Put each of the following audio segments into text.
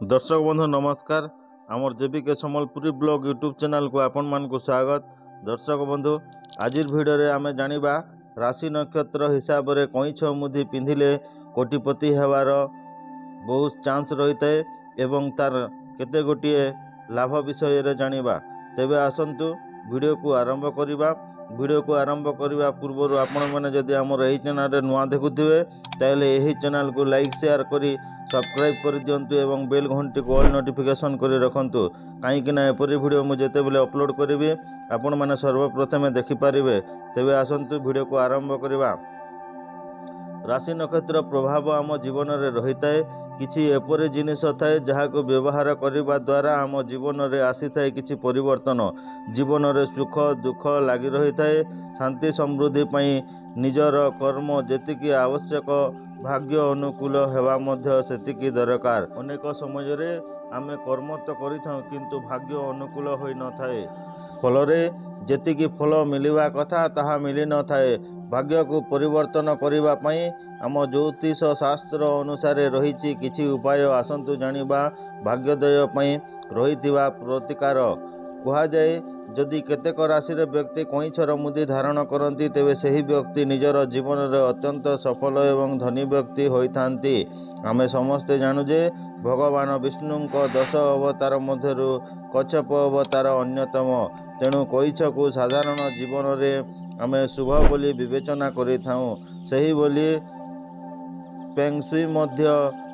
दर्शक बंधु नमस्कार। आमर JBK Sambalpuri blog YouTube channel को आपण मानकु स्वागत। दर्शक बंधु आज वीडियो रे आमे जानिबा राशि नक्षत्र हिसाब रे कईछ मुदी पिंधिले कोटिपति हेबार बहुत चांस रही है एवं तार केते गोटिए लाभ विषय रे जानिबा। तेबे आसंतु वीडियो को आरंभ करिबा। वीडियो को आरंभ करने पूर्व आपण मैंने जदि आमर यही चैनल नुआ देखुवे ताहले यही चैनल को लाइक शेयर करी सब्सक्राइब कर दिंतु एवं बेल घंटी को ऑल नोटिफिकेशन कर रखंतु कहीं एपरी वीडियो मुझे जितेबाला अपलोड करी आपण मैंने सर्वप्रथमे देखिपारे। तेबे आसंतु वीडियो को आरंभ करवा। राशि नक्षत्र प्रभाव आम जीवन में रही है। किछि एपरि जिनिस थाए जहाको व्यवहार करने द्वारा आम जीवन में आसी थाए किछि परिवर्तन। जीवन में सुख दुख लगी रही है। शांति समृद्धि पई निजर कर्म जेतिकी आवश्यक भाग्य अनुकूल हेबा मध्य सेतिकी दरकार। अनेक समय रे आमे कर्म तो करिथां किंतु भाग्य अनुकूल होई न थाए। फलरे जेतिकी फल मिलिबा कथा ताहा मिली न थाए। भाग्य को परिवर्तन करिबा पई आम ज्योतिष शास्त्र अनुसार रही किछि उपाय आसंतु जानिबा। भाग्योदय पई रहिथिबा प्रतिकार कहा जाए। जदि केतेक राशि व्यक्ति कईछर मुदी धारण करती तेबे सही व्यक्ति निजर जीवन में अत्यंत सफल एवं धनी व्यक्ति होइथांती। आमे समस्ते जानू जे भगवान विष्णु 10 अवतार मध्यरु कच्छप अवतार अन्यतम। तेणु कईछ को साधारण जीवन में आमे शुभ बोली विवेचना करिथाऊ। सही बोली पेंगसुई मध्य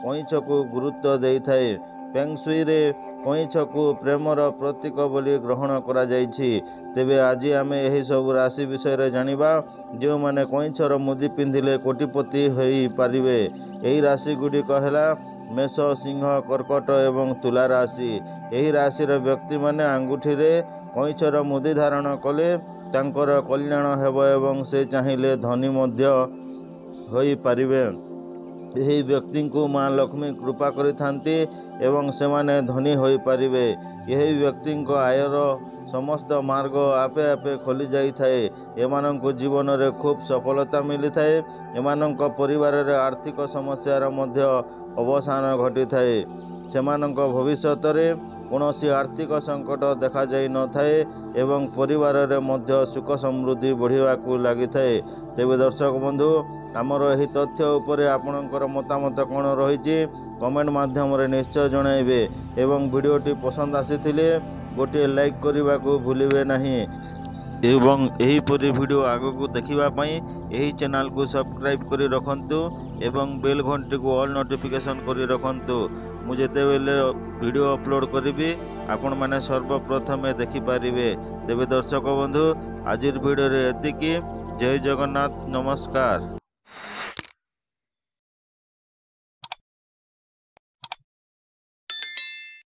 कईछ को गुरुत्व देई थाए। पेंगसुई रे कईछ को प्रेमर प्रतीक बोली ग्रहण करा जाइछि। तेबे आज आमे यही सब राशि विषय रे जानिबा जो माने कईछर मुदी पिंधिले कोटिपति होई पारिबे। एही राशि गुड़िक हैला मेष सिंह कर्कट एवं तुला राशि। एही राशि रे व्यक्ति माने अंगूठी रे कईछर मुदी धारण कले तांकर कल्याण हेब एवं से चाहिए धनी मध्य होई पारिबे। यही व्यक्ति को माँ लक्ष्मी कृपा करिथांती एवं सेमाने धनी होई पारिबे। यही व्यक्ति को आयर समस्त मार्ग आपे आपे खोली जाई थाए। एमानंको जीवन रे खूब सफलता मिली थाए। एमानंको परिवार रे आर्थिक समस्यार मध्य अवसान घटी थाए। सेमानंको भविष्यत रे कौनसी आर्थिक संकट देखा जाई न थाए एवं परिवार रे मध्य सुख समृद्धि बढ़िया को लगी थाए। तेबे दर्शक बंधु आमर यही तथ्य उपरे आपणकर मतामत कौन रही कमेंट माध्यम रे निश्चय जणाइबे एवं वीडियोटी पसंद आसीथिले गोटे लाइक करने को भूलिबे नहीं एवं एहीपरि वीडियो आगको देखिबा पई एही चैनल को सब्सक्राइब करी रखंतु एवं बेल घंटी को ऑल नोटिफिकेशन करी रखंतु। मु जेतेबेले वीडियो अपलोड करिबी आपण माने सर्वप्रथमे देखि पारिबे। तेबे दर्शक बंधु आजिर वीडियो रे एतिकी। जय जगन्नाथ, नमस्कार।